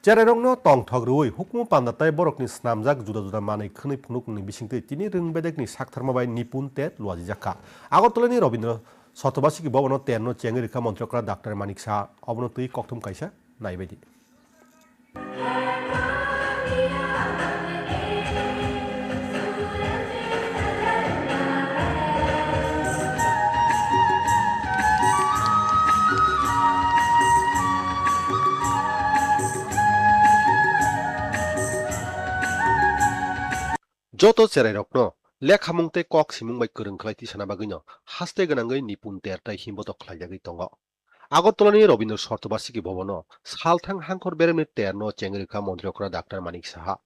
Chererongno tongthok rui hukmu pandatai borokni snamjak juda juda manai khwnui phunukni bisingtwi tini rüngbedekni saktharmabai nipun tet luaji jaka Agartolani Robindra Sotobasiki bobono tenno chengi rikha montrokra Dr. Manik Saha obono tui kokthum kaisa naibaidi Joto Chererokno lekhamungte kok simungbai korong khlaiti sana bagino haste ganangai nipun tertai himbotok khlaijagui tongo Agartolani Robindra Sotobasiki bobono salthang hangkhor beremni terno chengi rikha montrokra Dr. Manik Saha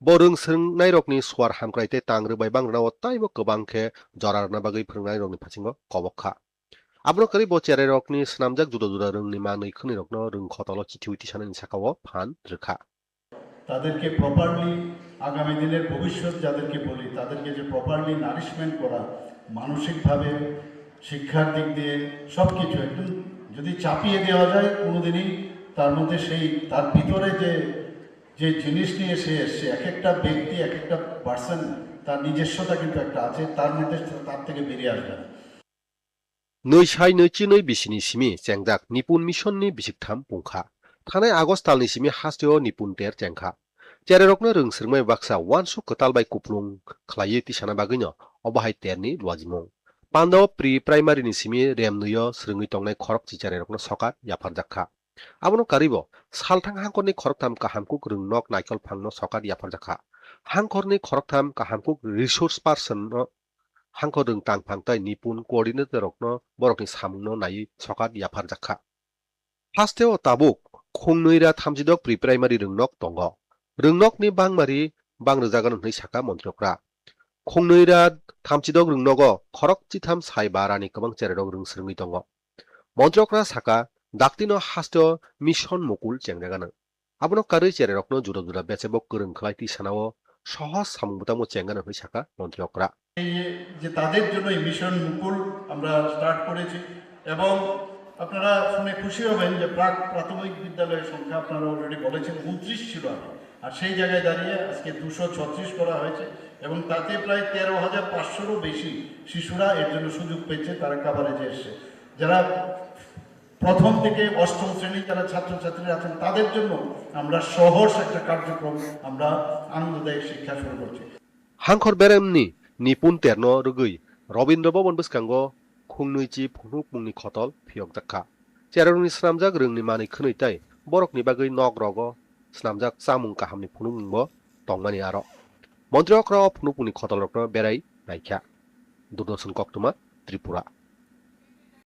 Borung srungnai rokni swar hamkraite tangrbai bangrao taibo kwbangkhe jorarna bagui phungnai rokni phasingo kobokha Abro kari bo Chererokni snamjak juda juda rungni manui khwnui rokno rungkhotalo chithi uiti sanani sakao phan rwkha তাদেরকে properly আগামী দিনের ভবিষ্যৎ যাদেরকে বলি তাদেরকে যে properly nourishment করা মানসিকভাবে শিক্ষার দিক দিয়ে সব কিছু একদম যদি চাপিয়ে দেওয়া যায় কোনোদিনই তার মধ্যে সেই তার ভিতরে যে জিনিস নিয়ে সে এসছে এক একটা ব্যক্তি এক একটা পার্সন তার নিজস্বতা কিন্তু একটা আছে তার মধ্যে তার থেকে বেরিয়ে আসবে না Noi sai noi chi noi bisini simi chengjak nipun mission ni bisiktham pungkha Thanai August talni simi hasteo nipun ter chengkha Chererokno rungsrungmai baksa wansu kotalbai kuplung khlaiye tisana bagino obahai terni luajimung Pandao pre primary ni simi remnuyo srungui tongnai khorok chi Chererokno sokat yafarjakha Abono karibo salthang hangkorni khoroktham kahamkuk rungnok naikol phangno sokat yafarjakha Hangkorni khoroktham kahamkuk resource person no Hangkor rung tangphangtai nipun coordinator rokno borokni samungno nai sokat yafarjakha Hasteo tabuk khungnuira thamjidok pre primary rungnok tongo Rungnokni bangmari bangrjagan hnoi saka montrokra Khungnuira thamjidok rungnogo khorok chitham sai barani kwbang Chererok rungsrungui tongo Montrokra saka daktino hasteo mission mukul chengjagana Abono kari Chererokno juda juda bechebo kwrung khlaiti sanao সহজ সামুদামো চেঙ্গানো হই সাকা মন্ত্রকরা এই যে তাদের জন্য এই mission মুকুল আমরা start করেছি এবং আপনারা শুনে খুশি হবেন যে প্রাথমিক বিদ্যালয়ের সংখ্যা আপনারা অলরেডি বলেছেন 29 ছিল আগে আর সেই জায়গায় দাঁড়িয়ে আজকে 236 করা হয়েছে এবং তাতে প্রায় 13,500-রও বেশি শিশুরা এর জন্য সুযোগ পেয়েছে তারা কভারেজে এসেছে যারা প্রথম থেকে অষ্টম শ্রেণী যারা ছাত্রছাত্রীরা আছেন তাদের জন্য আমরা সহজ একটা কার্যক্রম আমরা আনন্দদায়ক শিক্ষা শুরু করছি হাংখর বেরেমনি নিপুন তেরনো রুগৈ রবীন্দ্র ভবন বসকাঙ্গো খুংনুইচি ফুনুক মুংনি খতল ফিয়ক জাখা চেরংনি স্নামজাক রংনি মানি খনৈতাই বরকনি বাগৈ নক রগ স্নামজাক চামুং কাহামনি ফুনুক মুংবো টংমানি আरो মন্ত্রকরা ফুনুক মুংনি খতল রকনো বেরাই নাইখা দূরদর্শন কক্তমা ত্রিপুরা